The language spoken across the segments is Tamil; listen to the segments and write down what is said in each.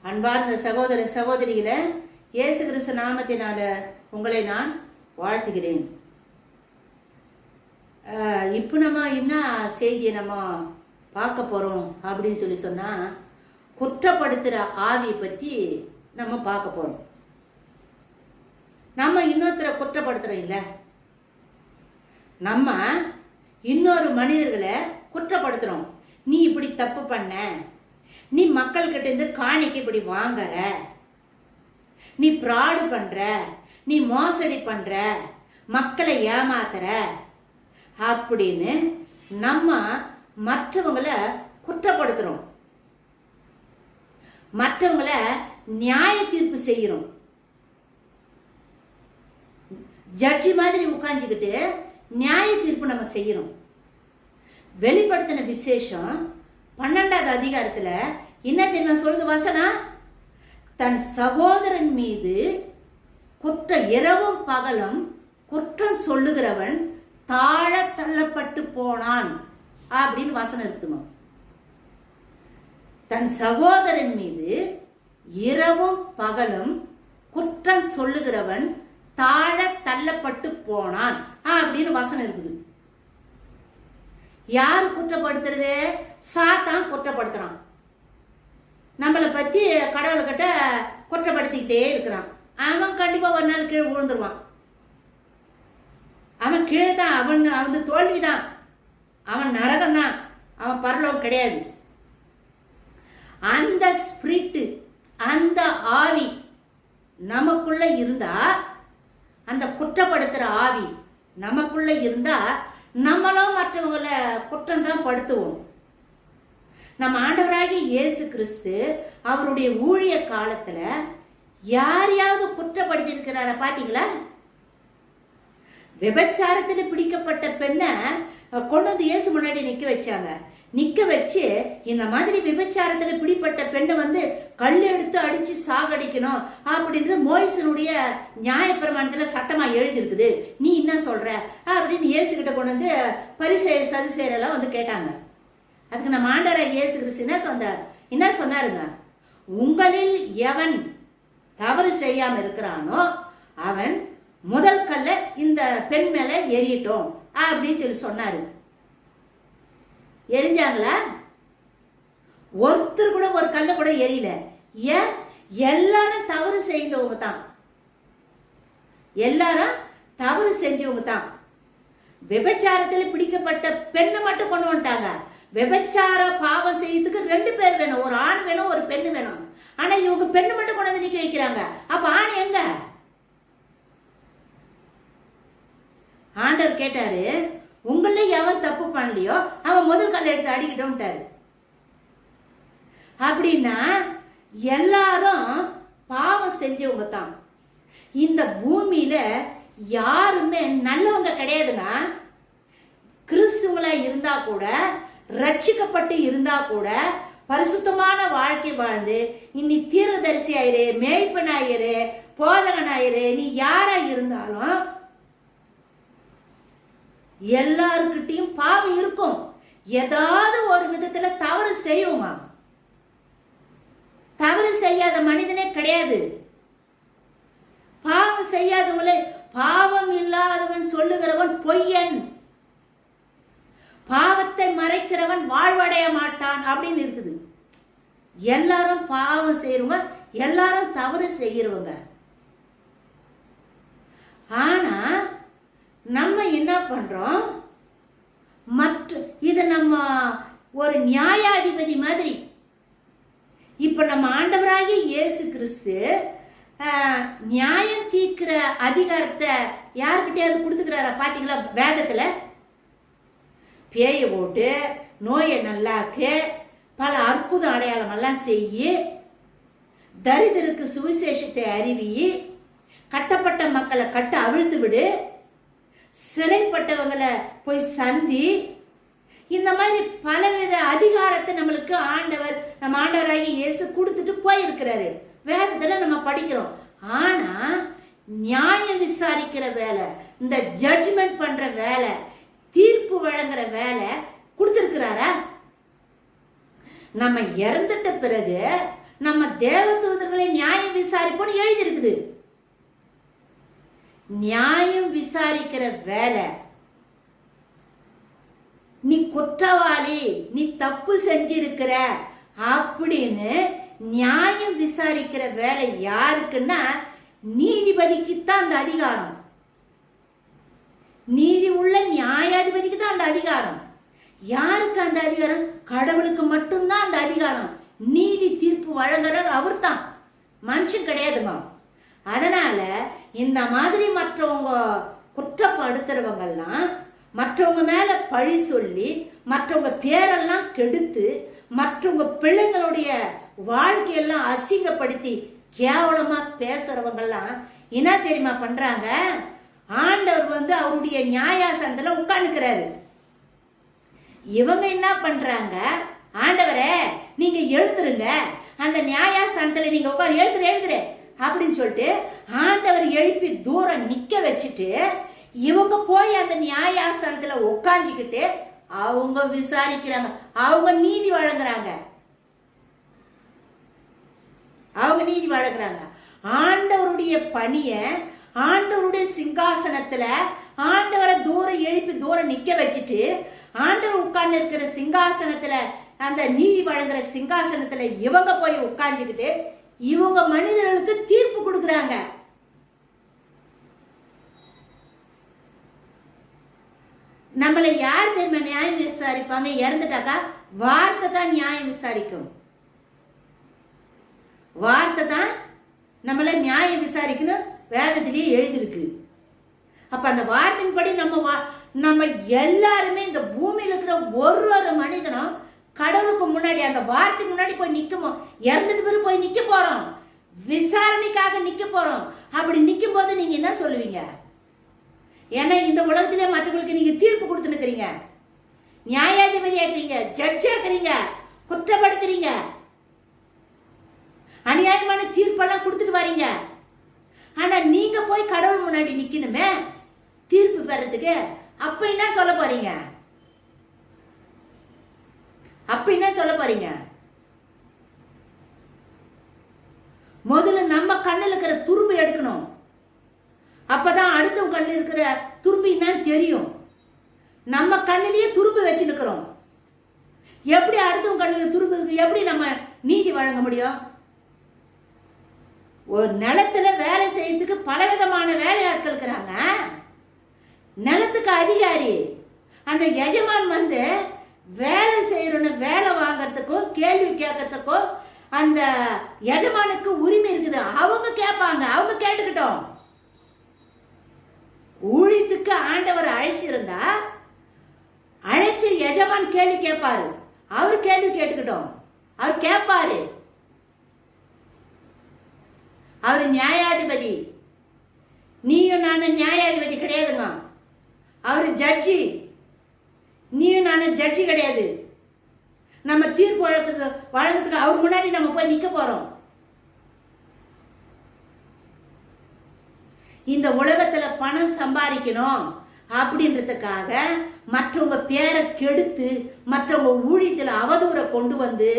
அன்பார்ந்த சகோதர சகோதரிகளை இயேசு கிறிஸ்து நாமத்தினால உங்களை நான் வாழ்த்துகிறேன். இப்போ நம்ம என்ன செய்தியை நம்ம பார்க்க போகிறோம் அப்படின்னு சொன்னால் குற்றப்படுத்துகிற ஆவியை பற்றி நம்ம பார்க்க போகிறோம். நம்ம இன்னொருத்தரை குற்றப்படுத்துகிறோம் இல்லை, நம்ம இன்னொரு மனிதர்களை குற்றப்படுத்துகிறோம். நீ இப்படி தப்பு பண்ண, நீ மக்கள்கிட்ட இருந்து காணிக்கை இப்படி வாங்குற, நீ ஃப்ராடு பண்ற, நீ மோசடி பண்ற, மக்களை ஏமாத்துற அப்படின்னு நம்ம மற்றவங்களை குற்றப்படுத்துறோம், மற்றவங்களை நியாய தீர்ப்பு செய்கிறோம். ஜட்ஜி மாதிரி உட்காந்துக்கிட்டு நியாய தீர்ப்பு நம்ம செய்கிறோம். வெளிப்படுத்தின விசேஷம் 12வது அதிகாரத்தில் என்ன தெரியுமா சொல்லுது வசனம்? தன் சகோதரன் மீது இரவும் பகலும் குற்றம் சொல்லுகிறவன் தாழ தள்ளப்பட்டு போனான் அப்படின்னு வசனம் இருக்குமா. தன் சகோதரன் மீது இரவும் பகலும் குற்றம் சொல்லுகிறவன் தாழ தள்ளப்பட்டு போனான் அப்படின்னு வசனம் இருக்குது. யார் குற்றப்படுத்துறது? சாத்தான் குற்றப்படுத்துறான். நம்மளை பற்றி கடவுள்கிட்ட குற்றப்படுத்திக்கிட்டே இருக்கிறான். அவன் கண்டிப்பாக ஒரு நாள் கீழே விழுந்துருவான். அவன் கீழே தான், அவன் தோல்விதான், அவன் நரகம்தான், அவன் பரலோகம் கிடையாது. அந்த ஸ்பிரிட்டு, அந்த ஆவி நமக்குள்ள இருந்தா, அந்த குற்றப்படுத்துகிற ஆவி நமக்குள்ள இருந்தா நம்மளும் மற்றவங்களை குற்றம் தான் படுத்துவோம். நம்ம ஆண்டவராகிய இயேசு கிறிஸ்து அவருடைய ஊழிய காலத்துல யாரையாவது குற்றப்படுத்தி இருக்கிறார பாத்தீங்களா? விபச்சாரத்தில் பிடிக்கப்பட்ட பெண்ணை கொண்டு வந்து இயேசு முன்னாடி நிக்க வச்சாங்க. நிக்க வச்சு இந்த மாதிரி விபச்சாரத்தில் பிடிப்பட்ட பெண்ணை வந்து கல் எடுத்து அடிச்சு சாகடிக்கணும் அப்படின்றது மோயிசனுடைய நியாயப்பிரமாணத்தில் சட்டமா எழுதிருக்குது, நீ என்ன சொல்ற அப்படின்னு இயேசு கிட்ட கொண்டு வந்து பரிசேயர் சதுசேயரெல்லாம் வந்து கேட்டாங்க. அதுக்கு நம்ம ஆண்டவராகிய இயேசு கிறிஸ்து என்ன சொன்னாருங்க? உங்களில் எவன் தவறு செய்யாம இருக்கிறானோ அவன் முதல் கல்ல இந்த பெண் மேல எரியட்டும் அப்படின்னு சொல்லி சொன்னாரு. எரிஞ்சாங்களா? ஒருத்தர் கூட ஒரு கல்ல கூட எரியல. ஏன்? எல்லாரும் தவறு செய்தவங்க தான், எல்லாரும் தவறு செஞ்சவங்க தான். விபச்சாரத்தில் பிடிக்கப்பட்ட பெண்ணை மட்டும் கொண்டு வந்துட்டாங்க. விபச்சார பாவம் செய்யறதுக்கு 2 பேர் வேணும், ஒரு ஆண் வேணும், ஒரு பெண்ணு வேணும். ஆனா இவங்க பெண்ணு மட்டும் கொண்டு வந்து நிக்க வைக்கிறாங்க. அப்ப ஆண் எங்க? ஆண்டவர் கேட்டாரு, உங்கள எவன் தப்பு பண்ணலையோ அவன் முதல் கல்லை எடுத்து அடிக்கிட்டோம்ட்டாரு. அப்படின்னா எல்லாரும் பாவம் செஞ்சவங்க தான். இந்த பூமியில யாருமே நல்லவங்க கிடையாதுங்க. கிறிஸ்துவங்களா இருந்தா கூட, ரட்சிக்கப்பட்டு இருந்தா கூட, பரிசுத்தமான வாழ்க்கை வாழ்ந்து இன்னி தீர்க்கதரிசி ஆயிரு, மேய்ப்பன் ஆயிரு, போதகன் ஆயிரு, நீ யாரா இருந்தாலும் எல்லாருக்கிட்டையும் பாவம் இருக்கும். ஏதாவது ஒரு விதத்துல தவறு செய்வோமா? தவறு செய்யாத மனிதனே கிடையாது. பாவம் செய்யாதவங்களே, பாவம் இல்லாதவன் சொல்லுகிறவன் பொய்யன், பாவத்தை மறைக்கிறவன் வாழ்வடைய மாட்டான் அப்படின்னு இருக்குது. எல்லாரும் பாவம் செய்யறவங்க, எல்லாரும் தவறு செய்யறவங்க. ஆனா நம்ம என்ன பண்றோம்? இது நம்ம ஒரு நியாயாதிபதி மாதிரி. இப்ப நம்ம ஆண்டவராகிய இயேசு கிறிஸ்து நியாயம் தீர்க்கிற அதிகாரத்தை யாருக்கிட்டையாவது கொடுத்துக்கிறாரா பாத்தீங்களா? வேதத்துல பேயை போட்டு நோயை நல்லாக்கு, பல அற்புத அடையாளம் எல்லாம் செய்யி, தரிதருக்கு சுவிசேஷத்தை அறிவி, கட்டப்பட்ட மக்களை கட்ட அவிழ்த்து விடு, சிறைப்பட்டவங்களை போய் சந்தி, இந்த மாதிரி பலவித அதிகாரத்தை நம்மளுக்கு நம்ம ஆண்டவராகிய இயேசு கொடுத்துட்டு போயிருக்கிறாரு. வேதத்துல நம்ம படிக்கிறோம். ஆனா நியாயம் விசாரிக்கிற வேலை, இந்த ஜட்ஜ்மெண்ட் பண்ற வேலை, தீர்ப்பு வழங்குற வேலை கொடுத்திருக்கிறாரா? நம்ம இறந்துட்ட பிறகு நம்ம தேவதூதர்களை நியாயம் விசாரிப்போன்னு எழுதியிருக்குது. நியாயம் விசாரிக்கிற வேலை, நீ குற்றவாளி, நீ தப்பு செஞ்சிருக்கிற அப்படின்னு நியாயம் விசாரிக்கிற வேலை யாருக்குன்னா நீதிபதிக்கு தான் அந்த அதிகாரம். நீதி உள்ள நியாயாதிபதிக்கு தான் அந்த அதிகாரம். யாருக்கு அந்த அதிகாரம்? கடவுளுக்கு மட்டும்தான் அந்த அதிகாரம். நீதி தீர்ப்பு வழங்குறவர் அவர் தான், மனுஷன் கிடையாதுங்க. அதனால இந்த மாதிரி மற்றவங்க குற்றப்படுத்துறவங்கெல்லாம் மற்றவங்க மேல பழி சொல்லி மற்றவங்க பேரெல்லாம் கெடுத்து மற்றவங்க பிள்ளைங்களுடைய வாழ்க்கையெல்லாம் அசிங்கப்படுத்தி கேவலமா பேசுறவங்கெல்லாம் என்ன தெரியுமா பண்றாங்க? ஆண்டவர் அவருடைய நியாயாசனத்துல உட்கார்ந்துக்கிறாரு. இவங்க என்ன பண்றாங்க? ஆண்டவரே நீங்க எழுந்துருங்க, அந்த நியாயாசனத்துல நீங்க உட்கார், எழுதுரு அப்படின்னு சொல்லிட்டு ஆண்டவர் எழுப்பி தூரம் நிக்க வச்சுட்டு இவங்க போய் அந்த நியாயாசனத்துல உட்காந்துக்கிட்டு அவங்க விசாரிக்கிறாங்க, அவங்க நீதி வழங்குறாங்க. ஆண்டவருடைய பணிய ஆண்டவருடைய சிங்காசனத்துல ஆண்டவரை தூரம் எழுப்பி தூரம் நிக்க வச்சுட்டு ஆண்டவர் உட்கார்ந்து இருக்கிற சிங்காசனத்துல, அந்த நீதி வழங்குற சிங்காசனத்துல இவங்க போய் உட்கார்ந்துக்கிட்டு இவங்க மனிதர்களுக்கு தீர்ப்பு கொடுக்குறாங்க. நம்மளை யார் தெரியுமா நியாயம் விசாரிப்பாங்க? இறந்துட்டாக்கா வார்த்தை தான் நியாயம் விசாரிக்கும். வார்த்தை தான் நம்மளை நியாயம் விசாரிக்கணும், வேதத்திலேயே எழுதிருக்கு. அப்ப அந்த வார்த்தையின்படி நம்ம எல்லாருமே இந்த பூமியில் இருக்கிற ஒரு மனிதனும் கடவுளுக்கு முன்னாடி அந்த வார்த்தைக்கு முன்னாடி போய் நிற்கும். இறந்துட்டு பேர் போய் நிக்க போறோம், விசாரணைக்காக நிக்க போறோம். அப்படி நிற்கும் போது நீங்க என்ன சொல்லுவீங்க? ஏன்னா இந்த உலகத்திலே மற்றவங்களுக்கு நீங்க தீர்ப்பு கொடுத்துருக்கிறீங்க, நியாயாதிபதி ஆக்குறீங்க, ஜட்ஜ் ஆக்குறீங்க, குற்றப்படுத்துறீங்க, அநியாயமான தீர்ப்பெல்லாம் கொடுத்துட்டு வரீங்க. ஆனா நீங்க போய் கடவுள் முன்னாடி நிக்கணுமே தீர்ப்பு பெறதுக்கு. அப்ப என்ன சொல்ல போறீங்க? முதல்ல நம்ம கண்ணில் இருக்கிற துரும்பு எடுக்கணும். அப்பதான் அடுத்தவங்க கண்ணில் இருக்கிற துரும்பு என்னன்னு தெரியும். நம்ம கண்ணிலேயே துரும்பு வச்சு நிற்கிறோம். எப்படி அடுத்தவங்க கண்ணில் துரும்பு இருக்கு? எப்படி நம்ம நீதி வழங்க முடியும்? ஒரு நிலத்துல வேலை செய்யறதுக்கு பலவிதமான வேலையாட்கள் இருக்கிறாங்க. நிலத்துக்கு அதிகாரி, அந்த எஜமான் வேலை செய்யறோன்னு வேலை வாங்கறதுக்கும் கேள்வி கேட்கறதுக்கும் அந்த எஜமானுக்கு உரிமை இருக்குது. அவங்க கேட்பாங்க, அவங்க கேட்டுக்கிட்டோம். ஊழியத்துக்கு ஆண்டவர் அழைச்சிருந்தா அழைச்சி எஜமான் கேள்வி கேட்பாரு, அவர் கேள்வி கேட்டுக்கிட்டோம், அவர் கேட்பாரு. அவர் நியாயாதிபதி, நீயும் நானும் நியாயாதிபதி கிடையாதுங்க. அவர் ஜட்ஜி, நீயும் நானும் ஜட்ஜி கிடையாது. நம்ம தீர்ப்பு வழங்குறதுக்கு அவர் முன்னாடி நம்ம போய் நிக்க போறோம். இந்த உலகத்துல பணம் சம்பாதிக்கணும் அப்படின்றதுக்காக மற்றவங்க பேரை கெடுத்து மற்றவங்க ஊழியத்தில் அவதூறை கொண்டு வந்து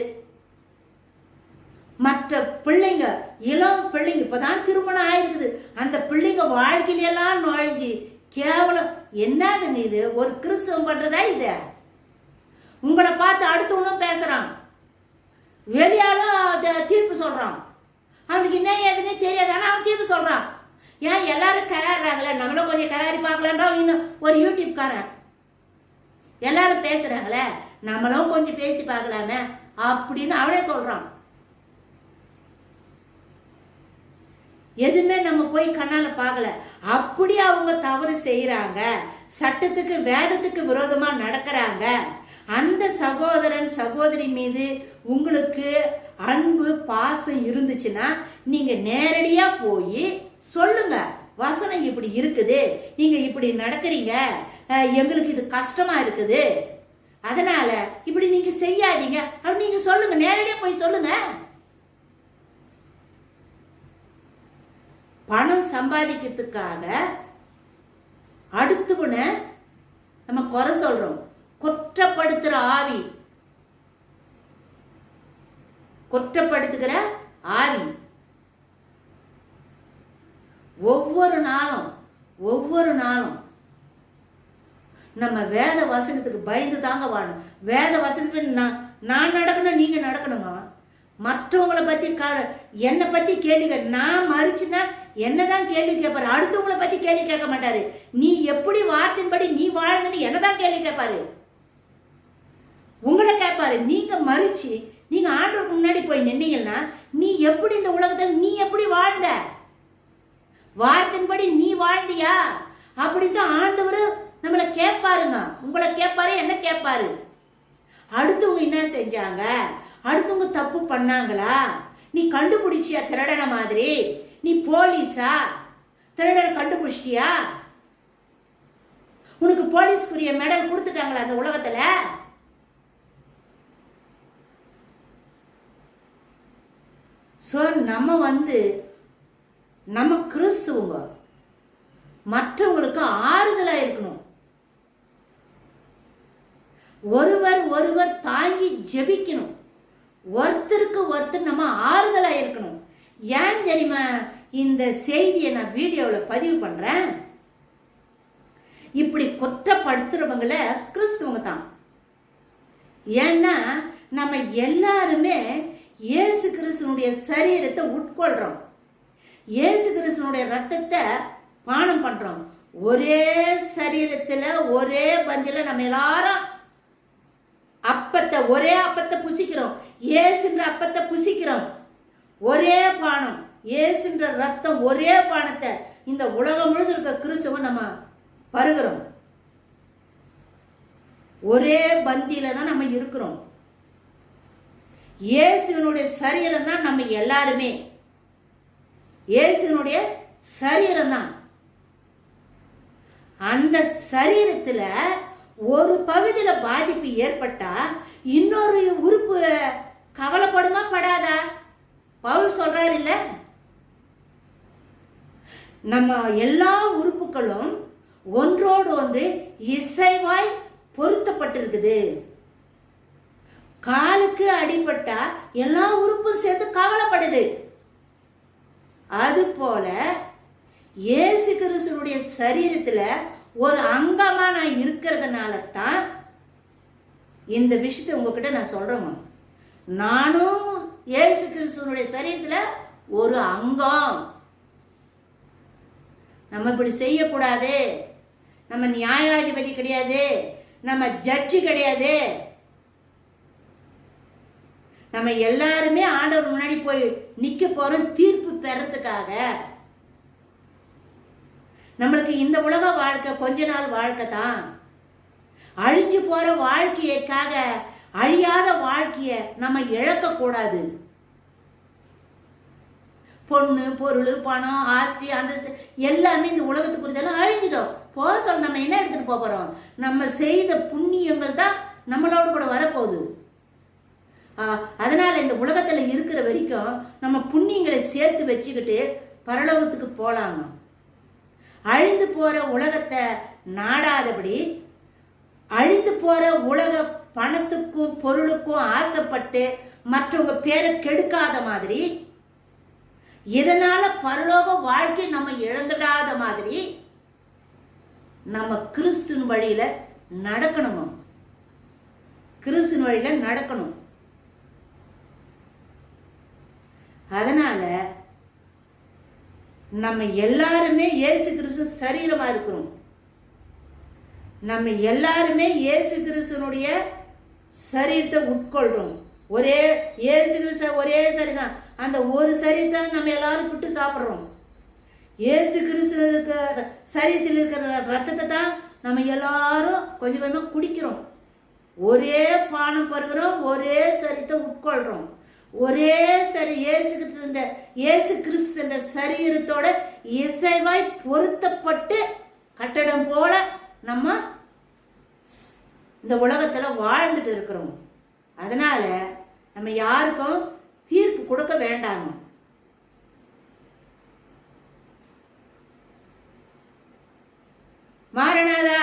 மற்ற பிள்ளைங்க, இளம் பிள்ளைங்க இப்பதான் திருமணம் ஆயிருக்குது, அந்த பிள்ளைங்க வாழ்க்கையிலாம் நுழைஞ்சி கேவலம். என்னதுங்க இது? ஒரு கிறிஸ்தவம் பண்றதா இது? உங்களை பார்த்து அடுத்தவனும் பேசுறான், வெளியாலும் தீர்ப்பு சொல்றான். அவனுக்கு என்ன ஏதுன்னே தெரியாது, ஆனா அவன் தீர்ப்பு சொல்றான். ஏன் எல்லாரும் கிளறாங்களே, நம்மளும் கொஞ்சம் கிளறி பார்க்கலான்றா இன்னும் ஒரு யூடியூப்காரன். எல்லாரும் பேசுறாங்களே, நம்மளும் கொஞ்சம் பேசி பார்க்கலாமே அப்படின்னு அவனே சொல்றான். எதுவுமே நம்ம போய் கண்ணால பார்க்கல. அப்படி அவங்க தவறு செய்யறாங்க, சட்டத்துக்கு வேதத்துக்கு விரோதமா நடக்கிறாங்க. அந்த சகோதரன் சகோதரி மீது உங்களுக்கு அன்பு பாசம் இருந்துச்சுன்னா நீங்க நேரடியா போய் சொல்லுங்க, வசனம் இப்படி இருக்குது, நீங்க இப்படி நடக்கிறீங்க, எங்களுக்கு இது கஷ்டமா இருக்குது, அதனால இப்படி நீங்க செய்யாதீங்க அப்படி நீங்க சொல்லுங்க, நேரடியா போய் சொல்லுங்க. பணம் சம்பாதிக்கிறதுக்காக அடுத்தவன நம்ம குறை சொல்றோம். குற்றப்படுத்துற ஆவி, குற்றப்படுத்துகிற ஆவி. ஒவ்வொரு நாளும் நம்ம வேத வசனத்துக்கு பயந்து தாங்க வாழணும். வேத வசனத்துக்கு நான் நடக்கணும், நீங்க நடக்கணுமா? மற்றவங்களை பத்தி என்னை பத்தி கேள்வி நான் மறிச்சுன்னா என்னதான் கேள்வி கேட்பாரு. அடுத்தவங்களை பத்தி கேள்வி கேட்க மாட்டாரு. நீ எப்படி வார்த்தையின்படி நீ வாழ்ந்தன்னு என்னதான் கேள்வி கேட்பாரு. உங்களை கேட்பாரு. நீங்க மறிச்சு நீங்க ஆண்டவருக்கு முன்னாடி போய் நின்னீங்கன்னா நீ எப்படி இந்த உலகத்தில் நீ எப்படி வாழ்ந்த, வார்த்தையின்படி நீ வாழ்ந்தியா அப்படித்தான் ஆண்டவர் நம்மளை கேட்பாருங்க. உங்களை கேட்பாரு, என்ன கேட்பாரு. அடுத்தவங்க என்ன செஞ்சாங்க, அடுத்தவங்க தப்பு பண்ணாங்களா, நீ கண்டுபிடிச்சியா திருடன மாதிரி, நீ போலீஸா, திருடனை கண்டுபிடிச்சிட்டியா, உனக்கு போலீஸ்க்குரிய மெடல் கொடுத்துட்டாங்களா அந்த உலகத்துல? ஸோ நம்ம கிறிஸ்துவங்க மற்றவங்களுக்கு ஆறுதலா இருக்கணும். ஒருவர் தாங்கி ஜெபிக்கணும். ஒருத்தருக்கு ஒருத்தர் நம்ம ஆறுதலா இருக்கணும். ஏன் தெரியுமா இந்த செய்தியை நான் வீடியோவில் பதிவு பண்றேன்? இப்படி குற்றப்படுத்துறவங்கள கிறிஸ்துவங்க தான். ஏன்னா நம்ம எல்லாருமே இயேசு கிறிஸ்துவனுடைய சரீரத்தை உட்கொள்றோம், இயேசு கிறிஸ்துவனுடைய ரத்தத்தை பானம் பண்றோம். ஒரே சரீரத்துல ஒரே பந்தில நம்ம எல்லாரும் ஒரே அப்பத்தை புசிக்கிறோம். இயேசுன்ற அப்பத்தை புசிக்கிறோம். ஒரே பானம், இயேசுன்ற ரத்தம், ஒரே பானத்தை இந்த உலகம் முழுது இருக்க கிறிஸ்துவ நம்ம பருகிறோம். ஒரே பந்தியில தான் நம்ம இருக்கிறோம். இயேசுனுடைய சரீரம் தான் நம்ம எல்லாருமே. இயேசுனுடைய சரீரம் தான். அந்த சரீரத்துல ஒரு பகுதியில பாதிப்பு ஏற்பட்டா இன்னொரு உறுப்பு கவலைப்படுமா படாதா? பவுல் சொல்றாரு இல்ல, நம்ம எல்லா உறுப்புகளும் ஒன்றோடு ஒன்று இசைவாய் பொருத்தப்பட்டிருக்குது. காலுக்கு அடிபட்டா எல்லா உறுப்பும் சேர்த்து கவலைப்படுது. அது போல இயேசு கிறிஸ்துவுடைய சரீரத்துல ஒரு அங்கமா நான் இருக்கிறதுனால தான் இந்த விஷயத்தை உங்ககிட்ட நான் சொல்றேன். நானும் இயேசு கிறிஸ்துவனுடைய சரீரத்துல ஒரு அங்கம். நம்ம இப்படி செய்யக்கூடாது. நம்ம நியாயாதிபதி கிடையாது, நம்ம ஜட்ஜி கிடையாது. நம்ம எல்லாருமே ஆண்டவர் முன்னாடி போய் நிக்க போறோம் தீர்ப்பு பெறறதுக்காக. நம்மளுக்கு இந்த உலக வாழ்க்கை கொஞ்ச நாள் வாழ்க்கை தான். அழிஞ்சு போற வாழ்க்கையைக்காக அழியாத வாழ்க்கைய நம்ம இழக்க கூடாது. பொண்ணு, பொருள், பணம், ஆஸ்தி, அந்த எல்லாமே இந்த உலகத்துக்கு குறித்தெல்லாம் அழிஞ்சிடும். போக சொல்ல நம்ம என்ன எடுத்துட்டு போறோம்? நம்ம செய்த புண்ணியங்கள் தான் நம்மளோட கூட வரப்போகுது. அதனால இந்த உலகத்துல இருக்கிற வரைக்கும் நம்ம புண்ணியங்களை சேர்த்து வச்சுக்கிட்டு பரலோகத்துக்கு போலாங்க. அழிந்து போற உலகத்தை நாடாதபடி, அழிந்து போற உலக பணத்துக்கும் பொருளுக்கும் ஆசைப்பட்டு மற்றவங்க பேரை கெடுக்காத மாதிரி, இதனால பரலோக வாழ்க்கை நம்ம இழந்துடாத மாதிரி நம்ம கிறிஸ்துவின் வழியில நடக்கணும். கிறிஸ்துவின் வழியில நடக்கணும். அதனால நம்ம எல்லாருமே இயேசு கிறிஸ்து சரீரமா இருக்கிறோம். நம்ம எல்லாருமே இயேசு கிறிஸ்துனுடைய சரீரத்தை உட்கொள்றோம். ஒரே இயேசு கிறிஸ்து ஒரே சரிதான். அந்த ஒரு சரீரத்தை நம்ம எல்லாரும் விட்டு சாப்பிட்றோம். இயேசு கிறிஸ்து இருக்கிற சரீரத்தில் இருக்கிற ரத்தத்தை தான் நம்ம எல்லாரும் கொஞ்சம் கொஞ்சமாக குடிக்கிறோம். ஒரே பானம் பருகிறோம், ஒரே சரீரத்தை உட்கொள்றோம். ஒரே இயேசு கிறிஸ்து சரீரத்தோட இசைவாய் பொருத்தப்பட்டு கட்டடம் போல நம்ம இந்த உலகத்துல வாழ்ந்துட்டு இருக்கிறோம். அதனால நம்ம யாருக்கும் தீர்ப்பு கொடுக்க வேண்டாம். மாரநாதா.